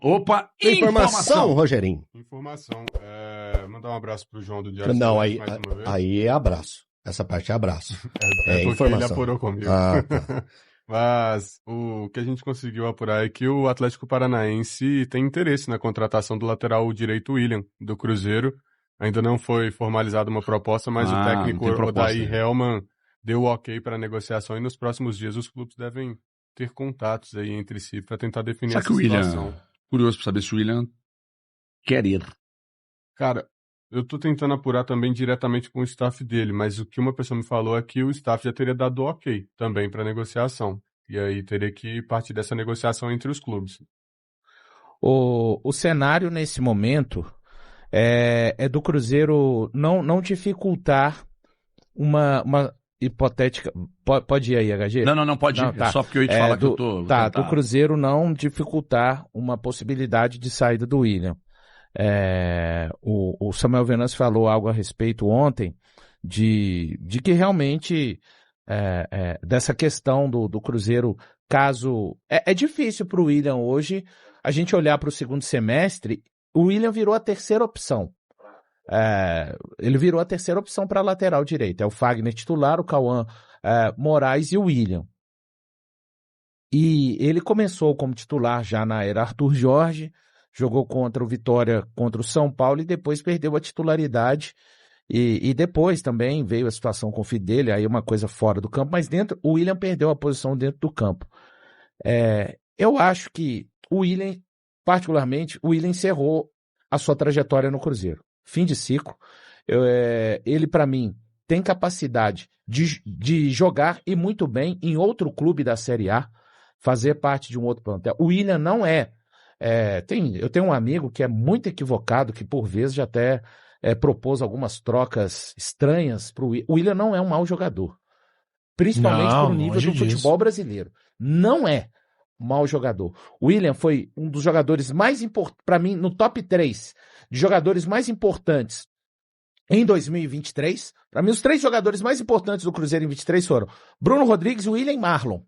Opa, Informação, Rogerinho. Informação. Mandar um abraço pro João do Diário Não, mais uma vez. aí é abraço. Essa parte é abraço. Porque informação. ele apurou comigo. Tá. Mas o que a gente conseguiu apurar é que o Atlético Paranaense tem interesse na contratação do lateral direito William, do Cruzeiro. Ainda não foi formalizada uma proposta, mas o técnico Odair Hellmann deu o ok para a negociação e nos próximos dias os clubes devem ter contatos aí entre si para tentar definir essa situação. Curioso para saber se o William quer ir. Cara, eu tô tentando apurar também diretamente com o staff dele, mas o que uma pessoa me falou é que o staff já teria dado ok também para negociação. E aí teria que partir dessa negociação entre os clubes. O cenário nesse momento é do Cruzeiro não dificultar uma hipotética... Pode ir aí, HG? Não, pode ir. Tá. Só porque eu ia te falar que eu tô... do Cruzeiro não dificultar uma possibilidade de saída do William. O Samuel Venâncio falou algo a respeito ontem de que realmente dessa questão do Cruzeiro, caso... É difícil para o William hoje a gente olhar para o segundo semestre. O William virou a terceira opção. Ele virou a terceira opção para a lateral direita. É o Fagner titular, o Cauã Moraes e o William. E ele começou como titular já na era Arthur Jorge, jogou contra o Vitória, contra o São Paulo e depois perdeu a titularidade. E depois também veio a situação com o filho dele, aí uma coisa fora do campo, mas o William perdeu a posição dentro do campo. Eu acho que o William, particularmente, o William encerrou a sua trajetória no Cruzeiro. Fim de ciclo. Ele, para mim, tem capacidade de jogar e muito bem em outro clube da Série A, fazer parte de um outro plantel. O William não eu tenho um amigo que é muito equivocado, que por vezes já até propôs algumas trocas estranhas para o William. O William não é um mau jogador, principalmente pro nível do futebol brasileiro. Não é um mau jogador. O William foi um dos jogadores mais importantes, para mim, no top 3 de jogadores mais importantes em 2023. Para mim, os 3 jogadores mais importantes do Cruzeiro em 23 foram Bruno Rodrigues, William e Marlon.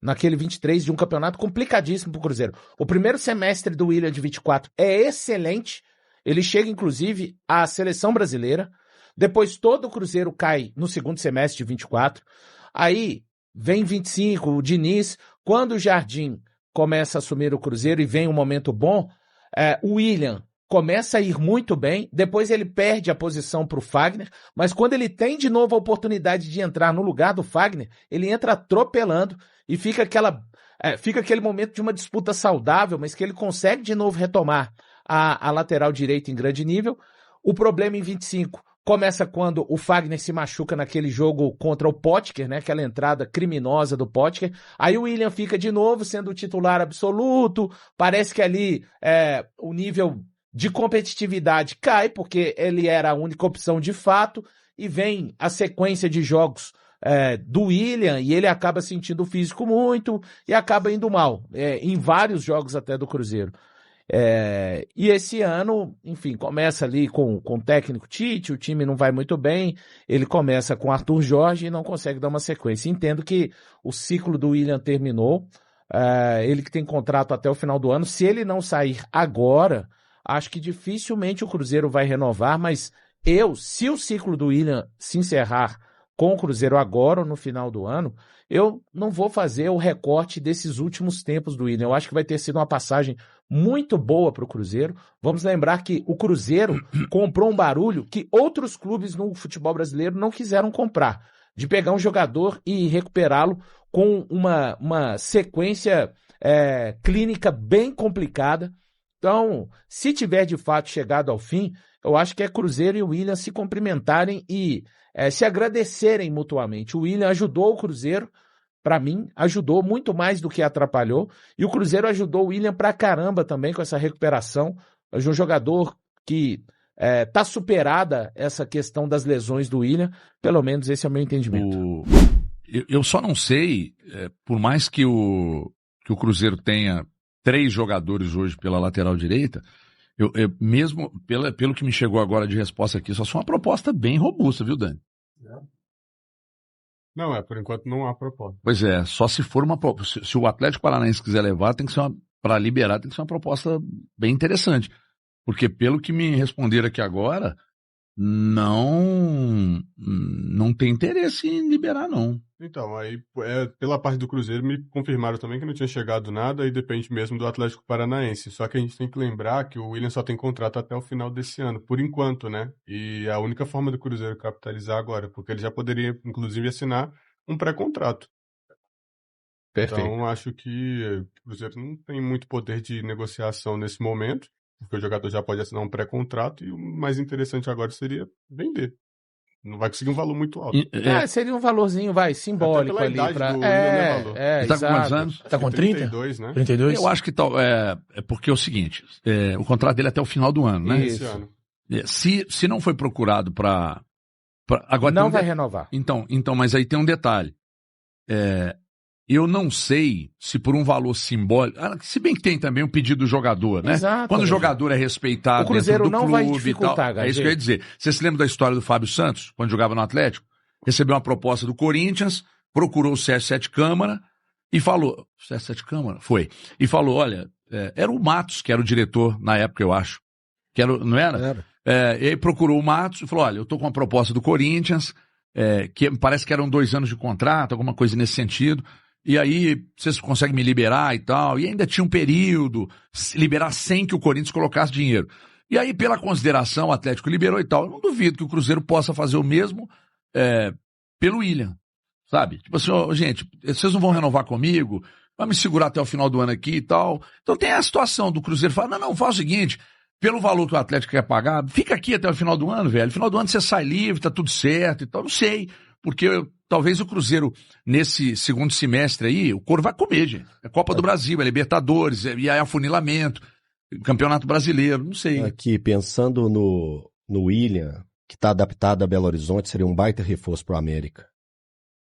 Naquele 23 de um campeonato complicadíssimo pro Cruzeiro. O primeiro semestre do William de 24 é excelente. Ele chega, inclusive, à seleção brasileira. Depois todo o Cruzeiro cai no segundo semestre de 24. Aí vem 25, o Diniz. Quando o Jardim começa a assumir o Cruzeiro e vem um momento bom, o William começa a ir muito bem. Depois ele perde a posição para o Fagner. Mas quando ele tem de novo a oportunidade de entrar no lugar do Fagner, ele entra atropelando. E fica aquele momento de uma disputa saudável, mas que ele consegue de novo retomar a lateral direita em grande nível. O problema em 25 começa quando o Fagner se machuca naquele jogo contra o Potker, né? Aquela entrada criminosa do Potker. Aí o William fica de novo sendo o titular absoluto. Parece que ali o nível de competitividade cai, porque ele era a única opção de fato. E vem a sequência de jogos do William, e ele acaba sentindo o físico muito e acaba indo mal, em vários jogos até do Cruzeiro. E esse ano, enfim, começa ali com o técnico Tite, o time não vai muito bem, ele começa com Arthur Jorge e não consegue dar uma sequência. Entendo que o ciclo do William terminou, ele que tem contrato até o final do ano. Se ele não sair agora, acho que dificilmente o Cruzeiro vai renovar, mas se o ciclo do William se encerrar com o Cruzeiro agora ou no final do ano, eu não vou fazer o recorte desses últimos tempos do William. Eu acho que vai ter sido uma passagem muito boa para o Cruzeiro. Vamos lembrar que o Cruzeiro comprou um barulho que outros clubes no futebol brasileiro não quiseram comprar, de pegar um jogador e recuperá-lo com uma sequência clínica bem complicada. Então, se tiver de fato chegado ao fim, eu acho que é Cruzeiro e o William se cumprimentarem e se agradecerem mutuamente. O William ajudou o Cruzeiro, para mim, ajudou muito mais do que atrapalhou, e o Cruzeiro ajudou o William pra caramba também com essa recuperação. É um jogador que tá superada essa questão das lesões do William, pelo menos esse é o meu entendimento. Eu só não sei, por mais que o Cruzeiro tenha 3 jogadores hoje pela lateral direita, eu mesmo pelo que me chegou agora de resposta aqui, só foi uma proposta bem robusta, viu, Dani? Não, por enquanto não há proposta. Pois é, só se for se o Atlético Paranaense quiser levar, tem que ser uma para liberar tem que ser uma proposta bem interessante. Porque pelo que me responderam aqui agora, não tem interesse em liberar, não. Então, aí, pela parte do Cruzeiro, me confirmaram também que não tinha chegado nada e depende mesmo do Atlético Paranaense. Só que a gente tem que lembrar que o Willian só tem contrato até o final desse ano, por enquanto, né? E é a única forma do Cruzeiro capitalizar agora, porque ele já poderia, inclusive, assinar um pré-contrato. Perfeito. Então, acho que o Cruzeiro não tem muito poder de negociação nesse momento, porque o jogador já pode assinar um pré-contrato e o mais interessante agora seria vender. Não vai conseguir um valor muito alto. Seria um valorzinho, simbólico Até pela ali. idade do Willian, né, valor? Ele tá com quantos anos? Tá com 30? 32, né? 32? Eu acho que é porque é o seguinte, o contrato dele é até o final do ano, né? Esse ano. Se não foi procurado para agora Não vai renovar. Então, mas aí tem um detalhe. Eu não sei se por um valor simbólico, se bem que tem também o pedido do jogador, né? Exato, quando o jogador é respeitado o Cruzeiro dentro do não clube vai dificultar, e tal, é isso que eu ia dizer. Você se lembra da história do Fábio Santos, quando jogava no Atlético? Recebeu uma proposta do Corinthians, procurou o Sérgio Sete Câmara e falou... Sérgio Sete Câmara? Foi. E falou, olha, era o Matos, que era o diretor na época, eu acho. Não era? E aí procurou o Matos e falou, olha, eu tô com uma proposta do Corinthians, que parece que eram 2 anos de contrato, alguma coisa nesse sentido... E aí, vocês conseguem me liberar e tal. E ainda tinha um período, liberar sem que o Corinthians colocasse dinheiro. E aí, pela consideração, o Atlético liberou e tal. Eu não duvido que o Cruzeiro possa fazer o mesmo pelo Willian, sabe? Tipo assim, gente, vocês não vão renovar comigo, vai me segurar até o final do ano aqui e tal. Então tem a situação do Cruzeiro falar, não, faz o seguinte, pelo valor que o Atlético quer pagar, fica aqui até o final do ano, velho. No final do ano você sai livre, tá tudo certo e tal. Não sei, porque talvez o Cruzeiro, nesse segundo semestre aí, o couro vai comer, gente. É Copa do Brasil, é Libertadores, e aí afunilamento, Campeonato Brasileiro, não sei. Aqui, pensando no Willian, que está adaptado a Belo Horizonte, seria um baita reforço pro América.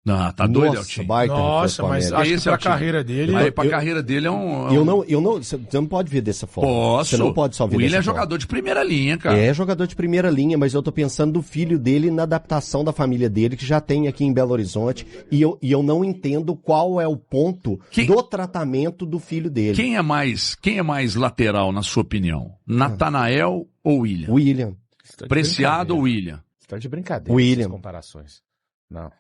Não, tá doido, Nossa, Eltinho. baita reforço pro mas América. acho que Esse é pra o time. carreira dele... Aí, pra carreira dele é um... Eu não, você não pode ver dessa forma. Posso. Você não pode só ver O Willian dessa é forma. jogador de primeira linha, cara. É jogador de primeira linha, mas eu tô pensando do filho dele na adaptação da família dele, que já tem aqui em Belo Horizonte, e eu não entendo qual é o ponto do tratamento do filho dele. Quem é mais lateral, na sua opinião? Natanael ou Willian? Willian. Preciado ou Willian? Você tá de brincadeira Willian. essas comparações. Não.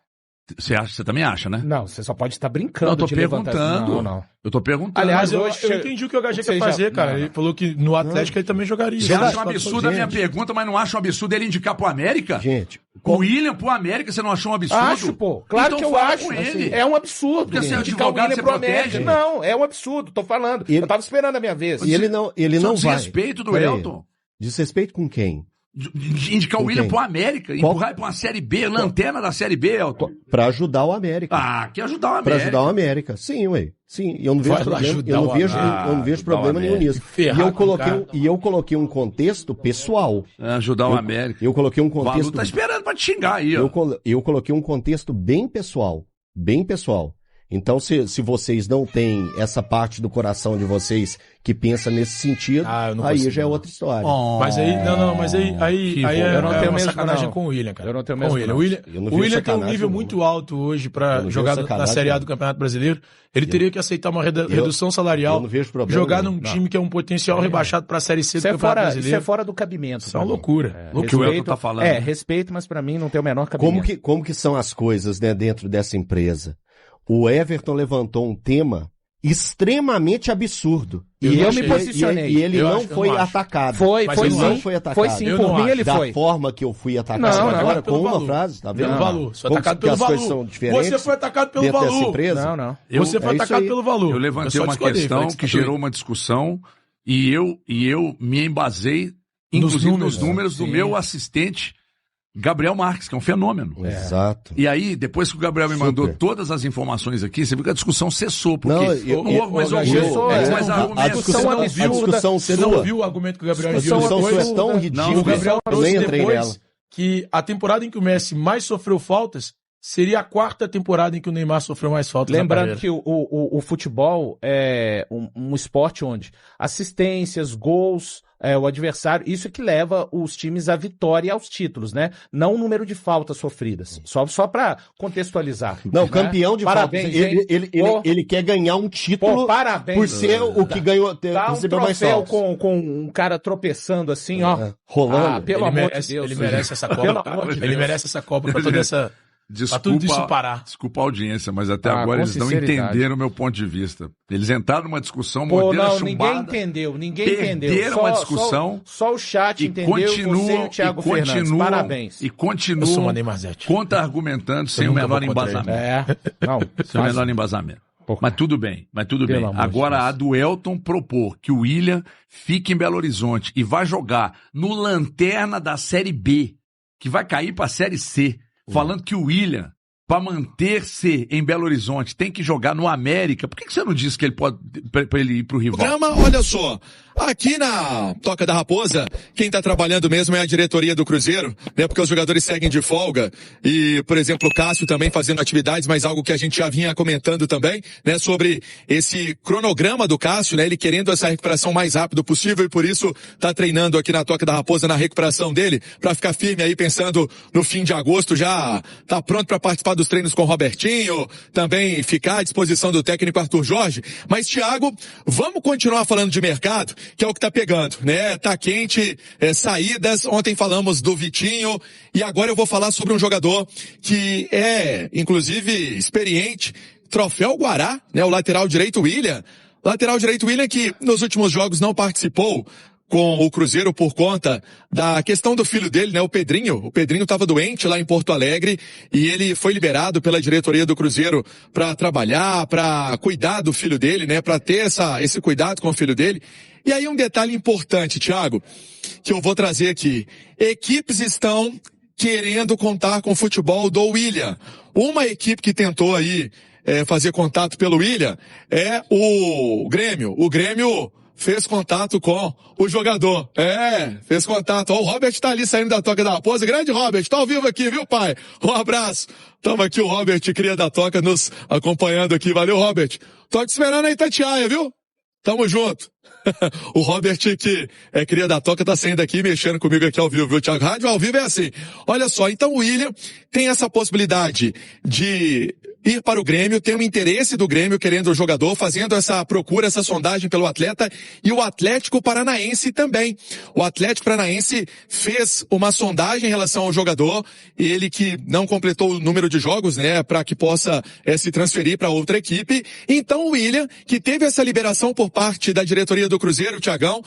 Você também acha, né? Não, você só pode estar brincando. Não, eu tô de levantar- perguntando. Não. Eu tô perguntando. Aliás, Mas eu entendi o que o HG quer fazer, cara. Não. Ele falou que no Atlético ele também jogaria. Você acha um absurdo a minha pergunta, mas não acha um absurdo ele indicar pro América? Gente, O Willian pro América, você não achou um absurdo? Acho, pô. Claro Então que eu fala acho. com ele. É um absurdo. Porque você é Indicar o advogado, Willian você pro protege. América. Não, é um absurdo. Tô falando. Ele- Eu tava esperando a minha vez. E ele não vai. Desrespeito do Peraí. Elton. Desrespeito com quem? De indicar o Com Willian quem? pro América, empurrar ele pra uma Série B, lanterna da Série B, Elton. Pra ajudar o América. Quer ajudar o América. Pra ajudar o América. Sim, ué. Sim, eu não vejo Vai lá problema, ajudar eu não o vejo, América. eu não vejo Ajudar o problema nenhum América. nisso. Ferrar E eu coloquei um contexto pessoal. Ajudar o América. Eu coloquei um O Valu contexto tá esperando pra te xingar aí, ó. eu coloquei um contexto bem pessoal. Bem pessoal. Então, se vocês não têm essa parte do coração de vocês que pensa nesse sentido, Eu não aí consigo, já é não. outra história. Mas aí, mas aí Que é eu não tenho uma mesmo, sacanagem não. com o Willian, cara. Eu não tenho Com mesmo, o não. Willian. Eu não O vejo Willian tem um sacanagem nível nenhuma. muito alto hoje Eu pra não jogar vejo na sacanagem Série A do nenhuma. Campeonato Brasileiro. Ele teria que aceitar uma redução salarial, eu não vejo problema jogar nenhum. num time que é um potencial rebaixado pra Série C do Isso é, Campeonato fora, Brasileiro. isso é fora do cabimento. Isso é uma pra mim. loucura. O que o Elton tá falando. Respeito, mas pra mim não tem o menor cabimento. Como que são as coisas, né, dentro dessa empresa? O Everton levantou um tema extremamente absurdo. Eu me posicionei. E ele Eu não acho- eu foi não acho. atacado. Foi Mas ele eu não acho. foi atacado. Foi sim, Eu por não mim acho. ele Da foi. forma que eu fui atacado Não, não. agora, Pelo com uma valor. frase, tá vendo? Pelo valor. Você foi Como atacado que pelo as coisas valor. são diferentes Você foi atacado pelo dentro dessa valor. empresa? Não. Você foi É isso atacado aí. pelo valor. Eu levantei só uma discordei, questão falei que você gerou uma discussão e eu me embasei, inclusive nos números do sim. meu assistente, Gabriel Marques, que é um fenômeno. Exato. E aí, depois que o Gabriel me Super. mandou todas as informações aqui, você viu que a discussão cessou, porque Não, não houve mais eu- mais a argumentos. discussão absurda. a discussão Você não sua, viu o argumento que o Gabriel a enviou discussão sua depois? é tão Não, ridícula. O Gabriel eu trouxe nem entrei nela. depois que a temporada em que o Messi mais sofreu faltas seria a 4ª temporada em que o Neymar sofreu mais faltas. Lembrando que o futebol é um esporte onde assistências, gols, o adversário, isso é que leva os times à vitória e aos títulos, né? Não o número de faltas sofridas. Só para contextualizar. Não, né? campeão de Parabéns, faltas. Ele quer ganhar um título parabéns, por ser o que ganhou, dá um recebeu mais troféu faltas. com um cara tropeçando assim, ó. Rolando. Pelo amor de Deus. Ele merece essa Copa. Ele merece essa Copa pra toda essa... pra tudo isso parar. Desculpa a audiência, mas até agora eles não entenderam o meu ponto de vista. Eles entraram numa discussão modelo chumbada. Ninguém entendeu. Perderam uma discussão. Só o chat entendeu, você e o Thiago Fernandes. Parabéns. E continuam contra-argumentando sem o menor embasamento. Sem o menor embasamento. Mas tudo bem. Agora a do Elton propor que o William fique em Belo Horizonte e vá jogar no Lanterna da Série B, que vai cair pra Série C. Falando que o William, para manter-se em Belo Horizonte, tem que jogar no América. Por que você não disse que ele pode para ele ir pro rival? Programa, olha só. Aqui na Toca da Raposa, quem tá trabalhando mesmo é a diretoria do Cruzeiro, né? Porque os jogadores seguem de folga e, por exemplo, o Cássio também fazendo atividades, mas algo que a gente já vinha comentando também, né? Sobre esse cronograma do Cássio, né? Ele querendo essa recuperação mais rápido possível e por isso tá treinando aqui na Toca da Raposa na recuperação dele, para ficar firme aí pensando no fim de agosto, já tá pronto para participar dos treinos com o Robertinho, também ficar à disposição do técnico Arthur Jorge. Mas, Thiago, vamos continuar falando de mercado, que é o que tá pegando, né? Tá quente, saídas. Ontem falamos do Vitinho e agora eu vou falar sobre um jogador que é, inclusive, experiente. Troféu Guará, né? O lateral direito William. Lateral direito William que nos últimos jogos não participou com o Cruzeiro por conta da questão do filho dele, né, o Pedrinho. O Pedrinho estava doente lá em Porto Alegre e ele foi liberado pela diretoria do Cruzeiro para trabalhar, para cuidar do filho dele, né, para ter esse cuidado com o filho dele. E aí um detalhe importante, Thiago, que eu vou trazer aqui. Equipes estão querendo contar com o futebol do William. Uma equipe que tentou aí fazer contato pelo William é o Grêmio. O Grêmio fez contato com o jogador. Fez contato. Ó, o Robert tá ali saindo da Toca da Raposa. Grande Robert, tá ao vivo aqui, viu, pai? Um abraço. Tamo aqui o Robert, cria da Toca, nos acompanhando aqui. Valeu, Robert. Tô te esperando aí, Itatiaia, viu? Tamo junto. O Robert, que é cria da Toca, tá saindo aqui, mexendo comigo aqui ao vivo, viu, Thiago? Rádio ao vivo é assim. Olha só, então o William tem essa possibilidade de ir para o Grêmio, tem um interesse do Grêmio querendo o jogador, fazendo essa procura, essa sondagem pelo atleta, e o Atlético Paranaense também. O Atlético Paranaense fez uma sondagem em relação ao jogador, ele que não completou o número de jogos, né, para que possa se transferir para outra equipe. Então o William, que teve essa liberação por parte da diretoria do Cruzeiro, Thiagão,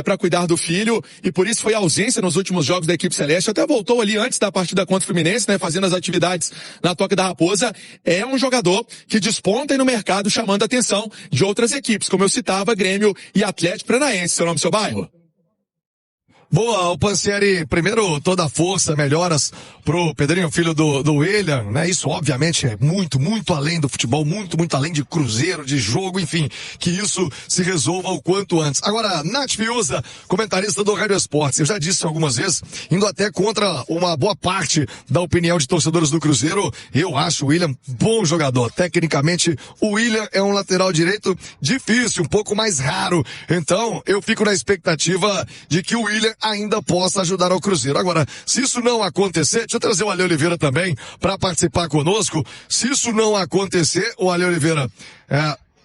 para cuidar do filho, e por isso foi ausência nos últimos jogos da equipe celeste, até voltou ali antes da partida contra o Fluminense, né, fazendo as atividades na Toca da Raposa. É um jogador que desponta aí no mercado, chamando a atenção de outras equipes, como eu citava, Grêmio e Atlético Paranaense. Seu nome, seu bairro? Boa, o Pansieri, primeiro toda a força, melhoras pro Pedrinho, filho do William, né? Isso obviamente é muito além do futebol, muito além de Cruzeiro, de jogo, enfim, que isso se resolva o quanto antes. Agora, Nath Fiuza, comentarista do Rádio Esportes, eu já disse algumas vezes, indo até contra uma boa parte da opinião de torcedores do Cruzeiro, eu acho o William bom jogador. Tecnicamente, o William é um lateral direito difícil, um pouco mais raro. Então, eu fico na expectativa de que o William ainda possa ajudar ao Cruzeiro. Agora, se isso não acontecer, deixa eu trazer o Ale Oliveira também para participar conosco. Se isso não acontecer, o Ale Oliveira,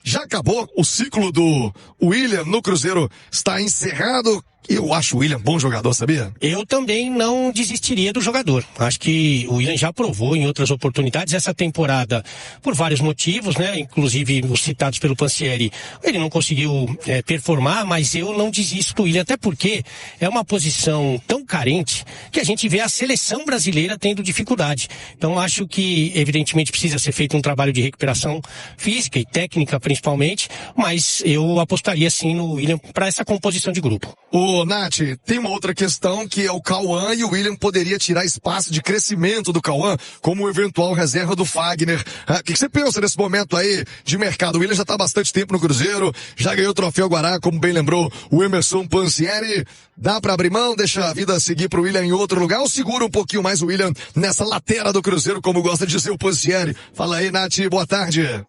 já acabou o ciclo do William no Cruzeiro, está encerrado. Eu acho o William bom jogador, sabia? Eu também não desistiria do jogador. Acho que o William já provou em outras oportunidades essa temporada por vários motivos, né? Inclusive os citados pelo Pansieri. Ele não conseguiu performar, mas eu não desisto do William, até porque é uma posição tão carente que a gente vê a seleção brasileira tendo dificuldade. Então acho que evidentemente precisa ser feito um trabalho de recuperação física e técnica principalmente, mas eu apostaria sim no William para essa composição de grupo. O Ô, Nath, tem uma outra questão que é o Cauã, e o William poderia tirar espaço de crescimento do Cauã como eventual reserva do Fagner. O que você pensa nesse momento aí de mercado? O William já está há bastante tempo no Cruzeiro, já ganhou o troféu Guará, como bem lembrou o Emerson Pansieri. Dá para abrir mão, deixa a vida seguir pro William em outro lugar, ou segura um pouquinho mais o William nessa lateral do Cruzeiro, como gosta de dizer o Pansieri? Fala aí, Nath, boa tarde.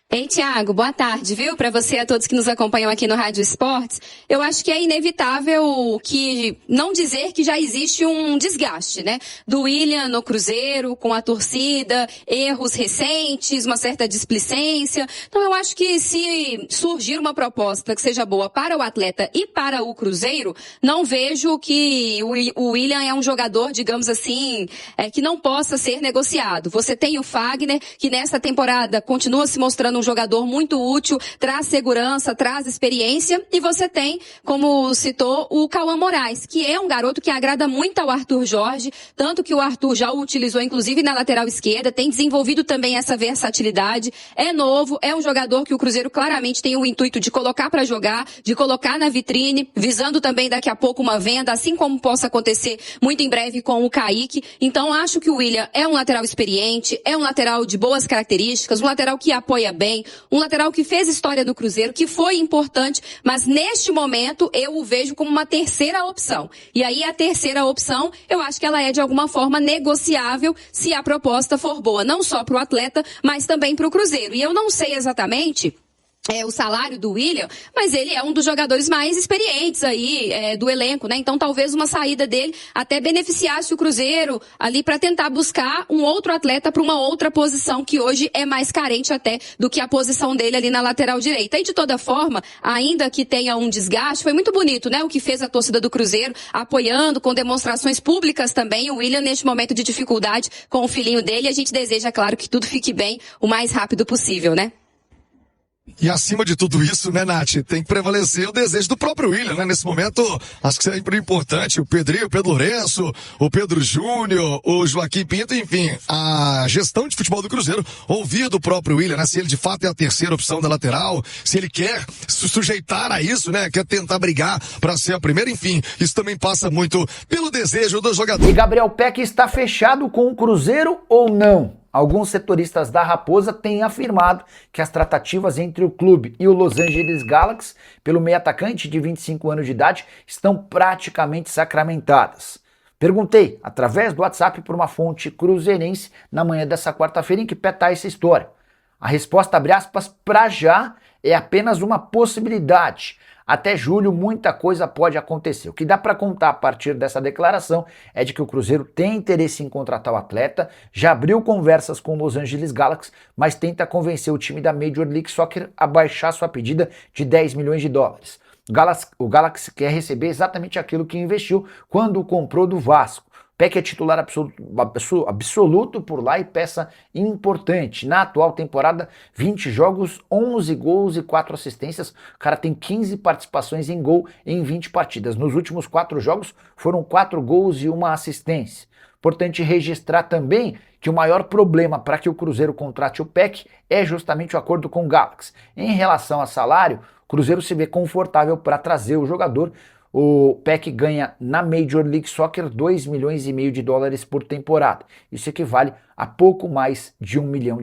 Ei, Thiago, boa tarde, viu? Para você e a todos que nos acompanham aqui no Rádio Esportes, eu acho que é inevitável que não dizer que já existe um desgaste, né? Do William no Cruzeiro, com a torcida, erros recentes, uma certa displicência. Então eu acho que se surgir uma proposta que seja boa para o atleta e para o Cruzeiro, não vejo que o William é um jogador, digamos assim, que não possa ser negociado. Você tem o Fagner, que nessa temporada continua se mostrando um jogador muito útil, traz segurança, traz experiência, e você tem, como citou, o Cauã Moraes, que é um garoto que agrada muito ao Arthur Jorge, tanto que o Arthur já o utilizou inclusive na lateral esquerda, tem desenvolvido também essa versatilidade, é novo, é um jogador que o Cruzeiro claramente tem o intuito de colocar para jogar, de colocar na vitrine, visando também daqui a pouco uma venda, assim como possa acontecer muito em breve com o Kaique. Então acho que o William é um lateral experiente, é um lateral de boas características, um lateral que apoia bem, um lateral que fez história do Cruzeiro, que foi importante, mas neste momento eu o vejo como uma terceira opção. E aí a terceira opção, eu acho que ela é de alguma forma negociável se a proposta for boa, não só para o atleta, mas também para o Cruzeiro. E eu não sei exatamente o salário do William, mas ele é um dos jogadores mais experientes aí do elenco, né? Então talvez uma saída dele até beneficiasse o Cruzeiro ali para tentar buscar um outro atleta para uma outra posição que hoje é mais carente até do que a posição dele ali na lateral direita. E de toda forma, ainda que tenha um desgaste, foi muito bonito, né? O que fez a torcida do Cruzeiro, apoiando com demonstrações públicas também o William neste momento de dificuldade com o filhinho dele. E a gente deseja, claro, que tudo fique bem o mais rápido possível, né? E acima de tudo isso, né, Nath, tem que prevalecer o desejo do próprio William, né? Nesse momento, acho que é sempre importante o Pedrinho, o Pedro Lourenço, o Pedro Júnior, o Joaquim Pinto, enfim, a gestão de futebol do Cruzeiro ouvir do próprio William, né? Se ele de fato é a terceira opção da lateral, se ele quer se sujeitar a isso, né? Quer tentar brigar para ser a primeira, enfim, isso também passa muito pelo desejo do jogador. E Gabriel Pec está fechado com o Cruzeiro ou não? Alguns setoristas da Raposa têm afirmado que as tratativas entre o clube e o Los Angeles Galaxy, pelo meio atacante de 25 anos de idade, estão praticamente sacramentadas. Perguntei, através do WhatsApp, por uma fonte cruzeirense na manhã dessa quarta-feira, em que pé está essa história. A resposta, abre aspas, pra já é apenas uma possibilidade. Até julho muita coisa pode acontecer. O que dá para contar a partir dessa declaração é de que o Cruzeiro tem interesse em contratar o atleta, já abriu conversas com o Los Angeles Galaxy, mas tenta convencer o time da Major League Soccer a baixar sua pedida de 10 milhões de dólares. O Galaxy quer receber exatamente aquilo que investiu quando o comprou do Vasco. Peck é titular absoluto por lá e peça importante. Na atual temporada, 20 jogos, 11 gols e 4 assistências. O cara tem 15 participações em gol em 20 partidas. Nos últimos 4 jogos, foram 4 gols e 1 assistência. Importante registrar também que o maior problema para que o Cruzeiro contrate o Peck é justamente o acordo com o Galaxy. Em relação a salário, o Cruzeiro se vê confortável para trazer o jogador. O Peck ganha na Major League Soccer 2 milhões e meio de dólares por temporada. Isso equivale a pouco mais de R$1 milhão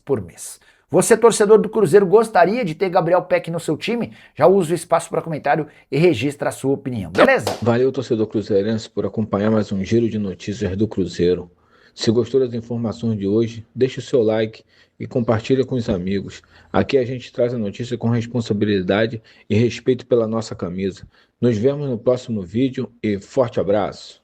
por mês. Você, torcedor do Cruzeiro, gostaria de ter Gabriel Peck no seu time? Já usa o espaço para comentário e registra a sua opinião, beleza? Valeu, torcedor cruzeirense, por acompanhar mais um giro de notícias do Cruzeiro. Se gostou das informações de hoje, deixe o seu like e compartilhe com os amigos. Aqui a gente traz a notícia com responsabilidade e respeito pela nossa camisa. Nos vemos no próximo vídeo e forte abraço.